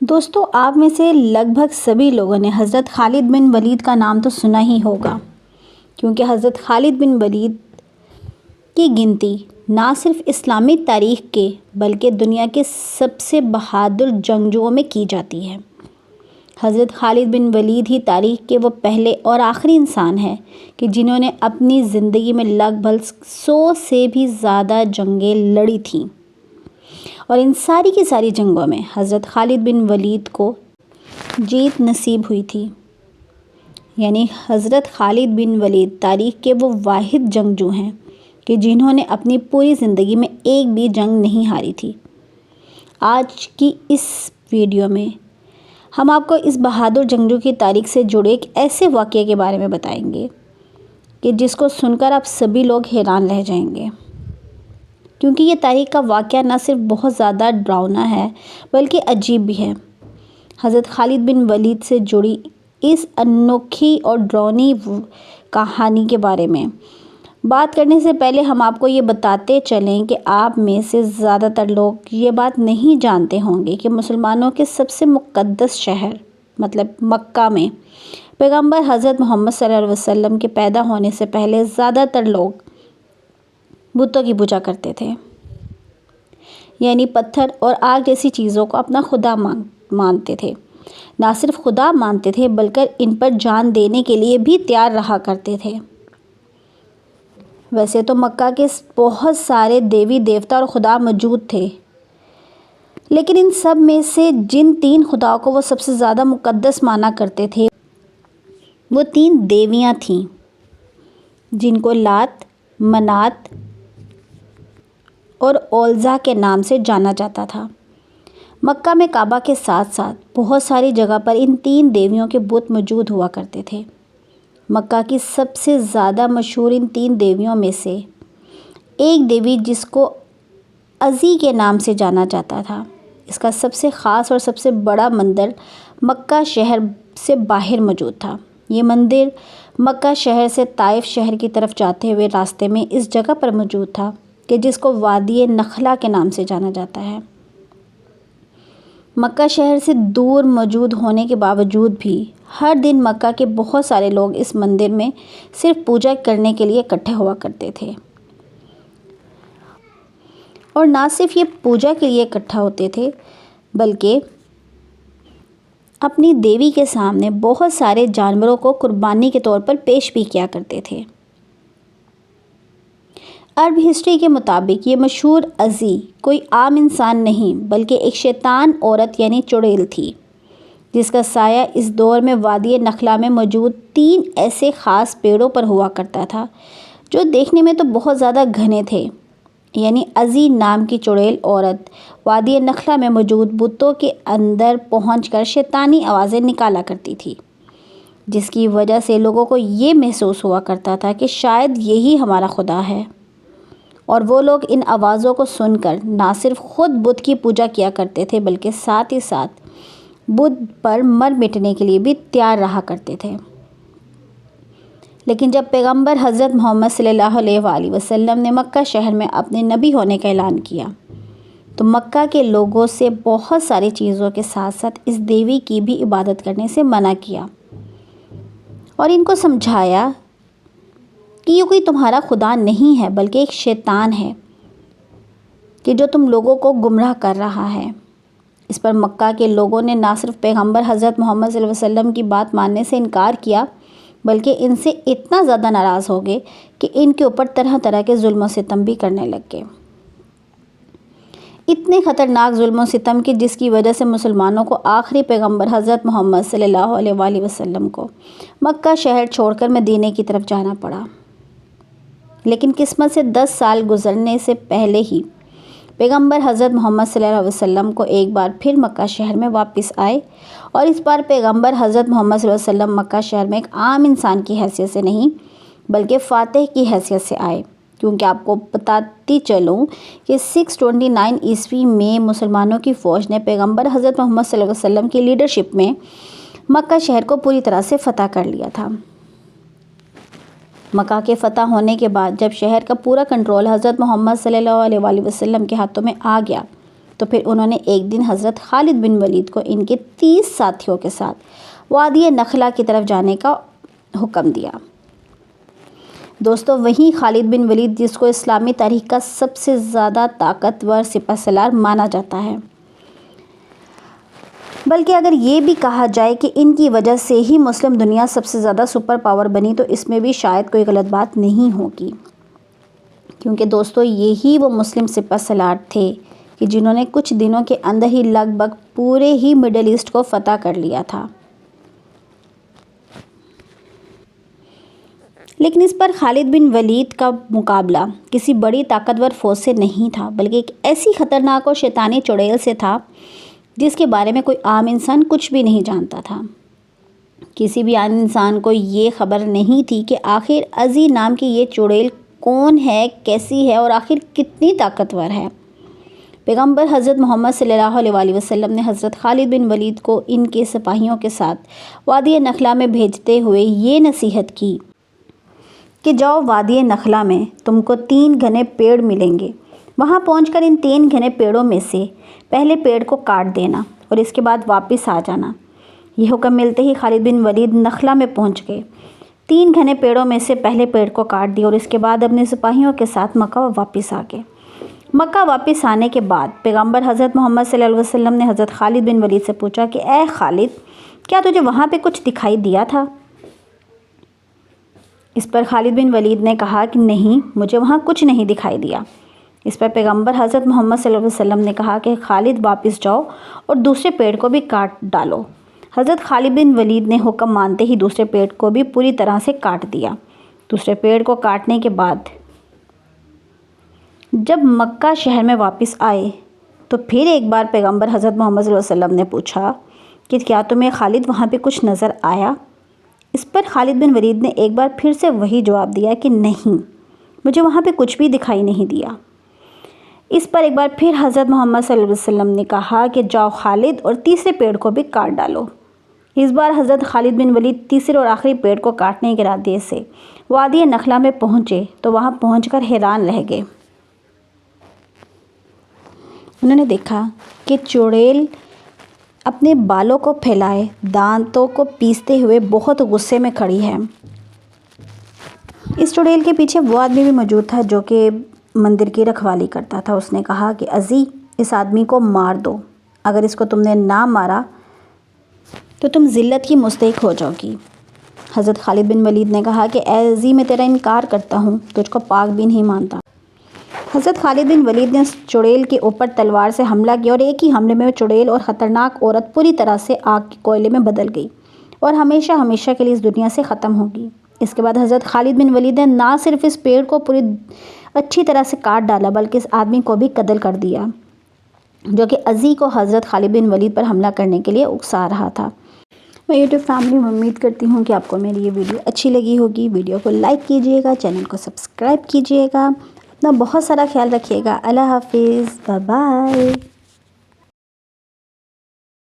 دوستو، آپ میں سے لگ بھگ سبھی لوگوں نے حضرت خالد بن ولید کا نام تو سنا ہی ہوگا، کیونکہ حضرت خالد بن ولید کی گنتی نہ صرف اسلامی تاریخ کے بلکہ دنیا کے سب سے بہادر جنگجوؤں میں کی جاتی ہے۔ حضرت خالد بن ولید ہی تاریخ کے وہ پہلے اور آخری انسان ہیں کہ جنہوں نے اپنی زندگی میں لگ بھگ 100 سے بھی زیادہ جنگیں لڑی تھیں، اور ان ساری کی ساری جنگوں میں حضرت خالد بن ولید کو جیت نصیب ہوئی تھی۔ یعنی حضرت خالد بن ولید تاریخ کے وہ واحد جنگجو ہیں کہ جنہوں نے اپنی پوری زندگی میں ایک بھی جنگ نہیں ہاری تھی۔ آج کی اس ویڈیو میں ہم آپ کو اس بہادر جنگجو کی تاریخ سے جڑے ایک ایسے واقعے کے بارے میں بتائیں گے کہ جس کو سن کر آپ سبھی لوگ حیران رہ جائیں گے، کیونکہ یہ تاریخ کا واقعہ نہ صرف بہت زیادہ ڈراؤنا ہے بلکہ عجیب بھی ہے۔ حضرت خالد بن ولید سے جڑی اس انوکھی اور ڈراؤنی کہانی کے بارے میں بات کرنے سے پہلے ہم آپ کو یہ بتاتے چلیں کہ آپ میں سے زیادہ تر لوگ یہ بات نہیں جانتے ہوں گے کہ مسلمانوں کے سب سے مقدس شہر مطلب مکہ میں پیغمبر حضرت محمد صلی اللہ علیہ وسلم کے پیدا ہونے سے پہلے زیادہ تر لوگ بتوں کی پوجا کرتے تھے، یعنی پتھر اور آگ جیسی چیزوں کو اپنا خدا مانتے تھے۔ نہ صرف خدا مانتے تھے بلکہ ان پر جان دینے کے لیے بھی تیار رہا کرتے تھے۔ ویسے تو مکہ کے بہت سارے دیوی دیوتا اور خدا موجود تھے، لیکن ان سب میں سے جن 3 خداؤں کو وہ سب سے زیادہ مقدس مانا کرتے تھے وہ 3 دیویاں تھیں، جن کو لات، منات اور عزیٰ کے نام سے جانا جاتا تھا۔ مکہ میں کعبہ کے ساتھ ساتھ بہت ساری جگہ پر ان 3 دیویوں کے بت موجود ہوا کرتے تھے۔ مکہ کی سب سے زیادہ مشہور ان 3 دیویوں میں سے ایک دیوی جس کو عزی کے نام سے جانا جاتا تھا، اس کا سب سے خاص اور سب سے بڑا مندر مکہ شہر سے باہر موجود تھا۔ یہ مندر مکہ شہر سے طائف شہر کی طرف جاتے ہوئے راستے میں اس جگہ پر موجود تھا کہ جس کو وادی نخلا کے نام سے جانا جاتا ہے۔ مکہ شہر سے دور موجود ہونے کے باوجود بھی ہر دن مکہ کے بہت سارے لوگ اس مندر میں صرف پوجا کرنے کے لیے اکٹھے ہوا کرتے تھے، اور نہ صرف یہ پوجا کے لیے اکٹھا ہوتے تھے بلکہ اپنی دیوی کے سامنے بہت سارے جانوروں کو قربانی کے طور پر پیش بھی کیا کرتے تھے۔ عرب ہسٹری کے مطابق یہ مشہور عزی کوئی عام انسان نہیں بلکہ ایک شیطان عورت یعنی چڑیل تھی، جس کا سایہ اس دور میں وادی نخلا میں موجود 3 ایسے خاص پیڑوں پر ہوا کرتا تھا جو دیکھنے میں تو بہت زیادہ گھنے تھے۔ یعنی عزی نام کی چڑیل عورت وادی نخلا میں موجود بتوں کے اندر پہنچ کر شیطانی آوازیں نکالا کرتی تھی، جس کی وجہ سے لوگوں کو یہ محسوس ہوا کرتا تھا کہ شاید یہی ہمارا خدا ہے، اور وہ لوگ ان آوازوں کو سن کر نہ صرف خود بت کی پوجا کیا کرتے تھے بلکہ ساتھ ہی ساتھ بت پر مر مٹنے کے لیے بھی تیار رہا کرتے تھے۔ لیکن جب پیغمبر حضرت محمد صلی اللہ علیہ وآلہ وسلم نے مکہ شہر میں اپنے نبی ہونے کا اعلان کیا تو مکہ کے لوگوں سے بہت ساری چیزوں کے ساتھ ساتھ اس دیوی کی بھی عبادت کرنے سے منع کیا، اور ان کو سمجھایا کہ یہ کوئی تمہارا خدا نہیں ہے بلکہ ایک شیطان ہے کہ جو تم لوگوں کو گمراہ کر رہا ہے۔ اس پر مکہ کے لوگوں نے نہ صرف پیغمبر حضرت محمد صلی اللہ علیہ وسلم کی بات ماننے سے انکار کیا بلکہ ان سے اتنا زیادہ ناراض ہو گئے کہ ان کے اوپر طرح طرح کے ظلم و ستم بھی کرنے لگ گئے۔ اتنے خطرناک ظلم و ستم کہ جس کی وجہ سے مسلمانوں کو آخری پیغمبر حضرت محمد صلی اللہ علیہ وآلہ وسلم کو مکہ شہر چھوڑ کر مدینے کی طرف جانا پڑا۔ لیکن قسمت سے 10 سال گزرنے سے پہلے ہی پیغمبر حضرت محمد صلی اللہ علیہ وسلم کو ایک بار پھر مکہ شہر میں واپس آئے، اور اس بار پیغمبر حضرت محمد صلی اللہ علیہ وسلم مکہ شہر میں ایک عام انسان کی حیثیت سے نہیں بلکہ فاتح کی حیثیت سے آئے، کیونکہ آپ کو بتاتی چلوں کہ 629 عیسوی میں مسلمانوں کی فوج نے پیغمبر حضرت محمد صلی اللہ علیہ وسلم کی لیڈرشپ میں مکہ شہر کو پوری طرح سے فتح کر لیا تھا۔ مکہ کے فتح ہونے کے بعد جب شہر کا پورا کنٹرول حضرت محمد صلی اللہ علیہ وآلہ وسلم کے ہاتھوں میں آ گیا تو پھر انہوں نے ایک دن حضرت خالد بن ولید کو ان کے 30 ساتھیوں کے ساتھ وادی نخلا کی طرف جانے کا حکم دیا۔ دوستو، وہیں خالد بن ولید جس کو اسلامی تاریخ کا سب سے زیادہ طاقتور سپہ سالار مانا جاتا ہے، بلکہ اگر یہ بھی کہا جائے کہ ان کی وجہ سے ہی مسلم دنیا سب سے زیادہ سپر پاور بنی، تو اس میں بھی شاید کوئی غلط بات نہیں ہوگی، کیونکہ دوستو یہی وہ مسلم سپہ سالار تھے کہ جنہوں نے کچھ دنوں کے اندر ہی لگ بھگ پورے ہی مڈل ایسٹ کو فتح کر لیا تھا۔ لیکن اس پر خالد بن ولید کا مقابلہ کسی بڑی طاقتور فوج سے نہیں تھا، بلکہ ایک ایسی خطرناک اور شیطانی چڑیل سے تھا جس کے بارے میں کوئی عام انسان کچھ بھی نہیں جانتا تھا۔ کسی بھی عام انسان کو یہ خبر نہیں تھی کہ آخر ازی نام کی یہ چڑیل کون ہے، کیسی ہے اور آخر کتنی طاقتور ہے۔ پیغمبر حضرت محمد صلی اللہ علیہ وسلم نے حضرت خالد بن ولید کو ان کے سپاہیوں کے ساتھ وادی نخلا میں بھیجتے ہوئے یہ نصیحت کی کہ جاؤ، وادی نخلا میں تم کو 3 گھنے پیڑ ملیں گے، وہاں پہنچ کر ان 3 گھنے پیڑوں میں سے پہلے پیڑ کو کاٹ دینا اور اس کے بعد واپس آ جانا۔ یہ حکم ملتے ہی خالد بن ولید نخلا میں پہنچ گئے، 3 گھنے پیڑوں میں سے پہلے پیڑ کو کاٹ دیا اور اس کے بعد اپنے سپاہیوں کے ساتھ مکہ واپس آ گئے۔ مکہ واپس آنے کے بعد پیغمبر حضرت محمد صلی اللہ علیہ وسلم نے حضرت خالد بن ولید سے پوچھا کہ اے خالد، کیا تجھے وہاں پہ کچھ دکھائی دیا تھا؟ اس پر خالد بن ولید نے کہا کہ نہیں، مجھے وہاں کچھ نہیں دکھائی دیا۔ اس پر پیغمبر حضرت محمد صلی اللہ علیہ وسلم نے کہا کہ خالد واپس جاؤ اور دوسرے پیڑ کو بھی کاٹ ڈالو۔ حضرت خالد بن ولید نے حکم مانتے ہی دوسرے پیڑ کو بھی پوری طرح سے کاٹ دیا۔ دوسرے پیڑ کو کاٹنے کے بعد جب مکہ شہر میں واپس آئے تو پھر ایک بار پیغمبر حضرت محمد صلی اللہ علیہ وسلم نے پوچھا کہ کیا تمہیں خالد وہاں پہ کچھ نظر آیا؟ اس پر خالد بن ولید نے ایک بار پھر سے وہی جواب دیا کہ نہیں، مجھے وہاں پہ کچھ بھی دکھائی نہیں دیا۔ اس پر ایک بار پھر حضرت محمد صلی اللہ علیہ وسلم نے کہا کہ جاؤ خالد اور تیسرے پیڑ کو بھی کاٹ ڈالو۔ اس بار حضرت خالد بن ولید تیسرے اور آخری پیڑ کو کاٹنے کے ارادے سے وادی نخلا میں پہنچے تو وہاں پہنچ کر حیران رہ گئے۔ انہوں نے دیکھا کہ چڑیل اپنے بالوں کو پھیلائے، دانتوں کو پیستے ہوئے بہت غصے میں کھڑی ہے۔ اس چڑیل کے پیچھے وہ آدمی بھی موجود تھا جو کہ مندر کی رکھوالی کرتا تھا۔ اس نے کہا کہ ازی، اس آدمی کو مار دو، اگر اس کو تم نے نہ مارا تو تم ذلت کی مستحق ہو جاؤ گی۔ حضرت خالد بن ولید نے کہا کہ اے ازی، میں تیرا انکار کرتا ہوں، تجھ کو پاک بھی نہیں مانتا۔ حضرت خالد بن ولید نے اس چڑیل کے اوپر تلوار سے حملہ کیا اور ایک ہی حملے میں چڑیل اور خطرناک عورت پوری طرح سے آگ کے کوئلے میں بدل گئی اور ہمیشہ ہمیشہ کے لیے اس دنیا سے ختم ہوگی۔ اس کے بعد حضرت خالد بن ولید نے نہ صرف اس پیڑ کو پوری اچھی طرح سے کاٹ ڈالا بلکہ اس آدمی کو بھی قتل کر دیا جو کہ ازی کو حضرت خالد بن ولید پر حملہ کرنے کے لیے اکسا رہا تھا۔ میں یوٹیوب فیملی میں امید کرتی ہوں کہ آپ کو میری یہ ویڈیو اچھی لگی ہوگی۔ ویڈیو کو لائک کیجئے گا، چینل کو سبسکرائب کیجئے گا، اپنا بہت سارا خیال رکھیے گا۔ اللہ حافظ، بائے بائے۔